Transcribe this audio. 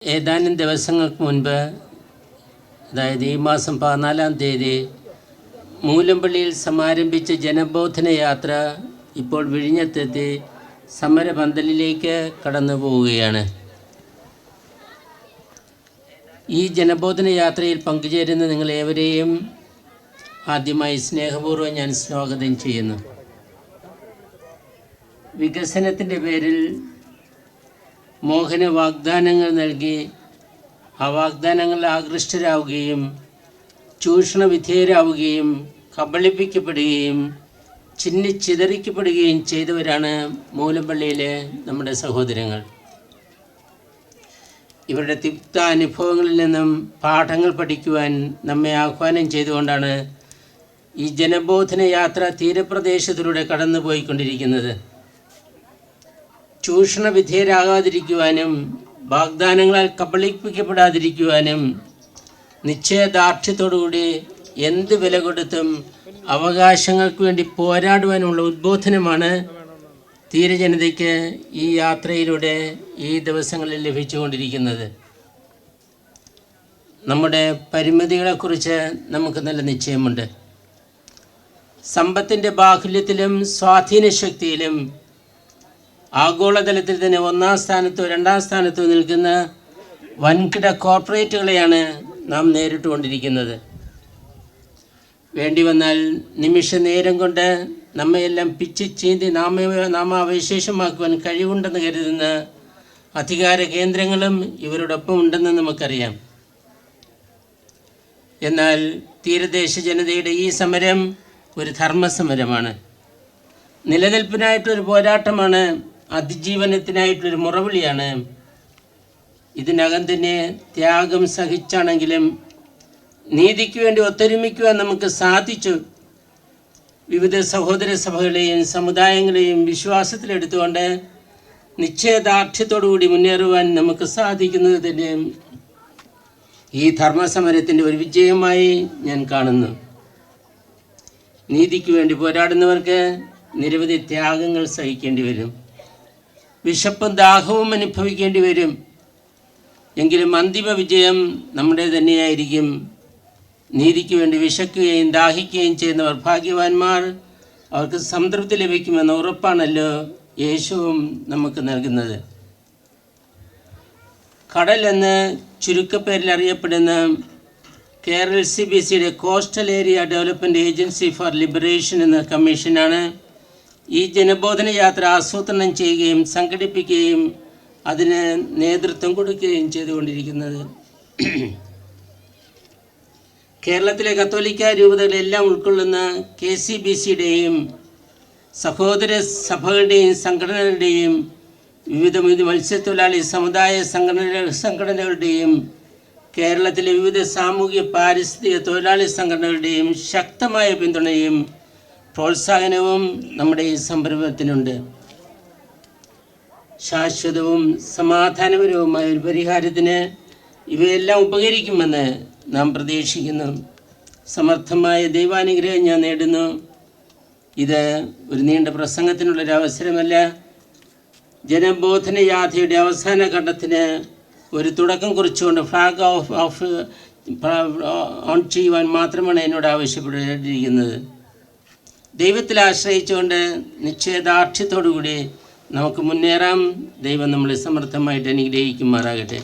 ഏതാനും ദിവസങ്ങൾക്ക് മുൻപ്, അതായത് ഈ മാസം 14-ാം തീയതി മൂലമ്പള്ളിയിൽ സമാരംഭിച്ച ജനബോധന യാത്ര ഇപ്പോൾ വിഴിഞ്ഞത്തെത്തി സമരപന്തലിലേക്ക് കടന്നു പോവുകയാണ്. ഈ ജനബോധന യാത്രയിൽ പങ്കുചേരുന്ന നിങ്ങളേവരെയും ആദ്യമായി സ്നേഹപൂർവ്വം ഞാൻ സ്വാഗതം ചെയ്യുന്നു. വികസനത്തിൻ്റെ പേരിൽ മോഹന വാഗ്ദാനങ്ങൾ നൽകി ആ വാഗ്ദാനങ്ങളിൽ ആകൃഷ്ടരാവുകയും ചൂഷണ വിധേയരാവുകയും കബളിപ്പിക്കപ്പെടുകയും ചിതറിക്കപ്പെടുകയും ചെയ്തവരാണ് മൂലമ്പള്ളിയിലെ നമ്മുടെ സഹോദരങ്ങൾ. ഇവരുടെ തിക്ത അനുഭവങ്ങളിൽ നിന്നും പാഠങ്ങൾ പഠിക്കുവാൻ നമ്മെ ആഹ്വാനം ചെയ്തുകൊണ്ടാണ് ഈ ജനബോധന യാത്ര തീരപ്രദേശത്തിലൂടെ കടന്നു പോയിക്കൊണ്ടിരിക്കുന്നത്. ചൂഷണ വിധേയരാകാതിരിക്കുവാനും വാഗ്ദാനങ്ങളാൽ കബളിപ്പിക്കപ്പെടാതിരിക്കുവാനും നിശ്ചയദാർഢ്യത്തോടുകൂടി എന്ത് വില കൊടുത്തും അവകാശങ്ങൾക്ക് വേണ്ടി പോരാടുവാനുള്ള ഉദ്ബോധനമാണ് തീരജനതയ്ക്ക് ഈ യാത്രയിലൂടെ ഈ ദിവസങ്ങളിൽ ലഭിച്ചുകൊണ്ടിരിക്കുന്നത്. നമ്മുടെ പരിമിതികളെക്കുറിച്ച് നമുക്ക് നല്ല നിശ്ചയമുണ്ട്. സമ്പത്തിൻ്റെ ബാഹുല്യത്തിലും സ്വാധീനശക്തിയിലും ആഗോളതലത്തിൽ തന്നെ 1-ാം സ്ഥാനത്തോ 2-ാം സ്ഥാനത്തോ നിൽക്കുന്ന വൻകിട കോർപ്പറേറ്റുകളെയാണ് നാം നേരിട്ടുകൊണ്ടിരിക്കുന്നത്. വേണ്ടി വന്നാൽ നിമിഷ നേരം കൊണ്ട് നമ്മയെല്ലാം പിച്ചി ചീന്തി നാമാവശേഷമാക്കുവാൻ കഴിവുണ്ടെന്ന് കരുതുന്ന അധികാര കേന്ദ്രങ്ങളും ഇവരോടൊപ്പം ഉണ്ടെന്ന് നമുക്കറിയാം. എന്നാൽ തീരദേശ ജനതയുടെ ഈ സമരം ഒരു ധർമ്മസമരമാണ്. നിലനിൽപ്പിനായിട്ടൊരു പോരാട്ടമാണ്. അതിജീവനത്തിനായിട്ടൊരു മുറവിളിയാണ്. ഇതിനകം തന്നെ ത്യാഗം സഹിച്ചാണെങ്കിലും നീതിക്ക് വേണ്ടി ഒത്തൊരുമിക്കുവാൻ നമുക്ക് സാധിച്ചു. വിവിധ സഹോദര സഭകളെയും സമുദായങ്ങളെയും വിശ്വാസത്തിലെടുത്തുകൊണ്ട് നിശ്ചയദാർഢ്യത്തോടുകൂടി മുന്നേറുവാൻ നമുക്ക് സാധിക്കുന്നത് തന്നെ ഈ ധർമ്മസമരത്തിൻ്റെ ഒരു വിജയമായി ഞാൻ കാണുന്നു. നീതിക്ക് വേണ്ടി പോരാടുന്നവർക്ക് നിരവധി ത്യാഗങ്ങൾ സഹിക്കേണ്ടി വരും. വിശപ്പും ദാഹവും അനുഭവിക്കേണ്ടി വരും. എങ്കിലും അന്തിമ വിജയം നമ്മുടെ തന്നെയായിരിക്കും. നീതിക്ക് വേണ്ടി വിശക്കുകയും ദാഹിക്കുകയും ചെയ്യുന്നവർ ഭാഗ്യവാന്മാർ. അവർക്ക് സംതൃപ്തി ലഭിക്കുമെന്ന ഉറപ്പാണല്ലോ യേശുവും നമുക്ക് നൽകുന്നത്. കടൽ എന്ന് ചുരുക്കപ്പേരിൽ അറിയപ്പെടുന്ന KRLCBCയുടെ coastal area development agency for liberation എന്ന കമ്മീഷനാണ് ഈ ജനബോധന യാത്ര ആസൂത്രണം ചെയ്യുകയും സംഘടിപ്പിക്കുകയും അതിന് നേതൃത്വം കൊടുക്കുകയും ചെയ്തുകൊണ്ടിരിക്കുന്നത്. കേരളത്തിലെ കത്തോലിക്ക രൂപതകളെല്ലാം ഉൾക്കൊള്ളുന്ന KCBCയുടെയും സഹോദര സഭകളുടെയും സംഘടനകളുടെയും വിവിധ മത്സ്യത്തൊഴിലാളി സമുദായ സംഘടനകളുടെയും കേരളത്തിലെ വിവിധ സാമൂഹിക പാരിസ്ഥിതിക തൊഴിലാളി സംഘടനകളുടെയും ശക്തമായ പിന്തുണയും പ്രോത്സാഹനവും നമ്മുടെ ഈ സംരംഭത്തിനുണ്ട്. ശാശ്വതവും സമാധാനപരവുമായ ഒരു പരിഹാരത്തിന് ഇവയെല്ലാം ഉപകരിക്കുമെന്ന് നാം പ്രതീക്ഷിക്കുന്നു. സമർത്ഥമായ ദൈവാനുഗ്രഹം ഞാൻ നേടുന്നു. ഇത് ഒരു നീണ്ട പ്രസംഗത്തിനുള്ളൊരു അവസരമല്ല. ജനബോധന യാത്രയുടെ അവസാന ഘട്ടത്തിന് ഒരു തുടക്കം കുറിച്ചുകൊണ്ട് ഫ്ലാഗ് ഓഫ് ഓൺ ചെയ്യുവാൻ മാത്രമാണ് എന്നോട് ആവശ്യപ്പെട്ടിരിക്കുന്നത്. ദൈവത്തിൽ ആശ്രയിച്ചുകൊണ്ട് നിശ്ചയദാർഢ്യത്തോടുകൂടി നമുക്ക് മുന്നേറാം. ദൈവം നമ്മളെ സമർത്ഥമായിട്ട് അനുഗ്രഹിക്കുമാറാകട്ടെ.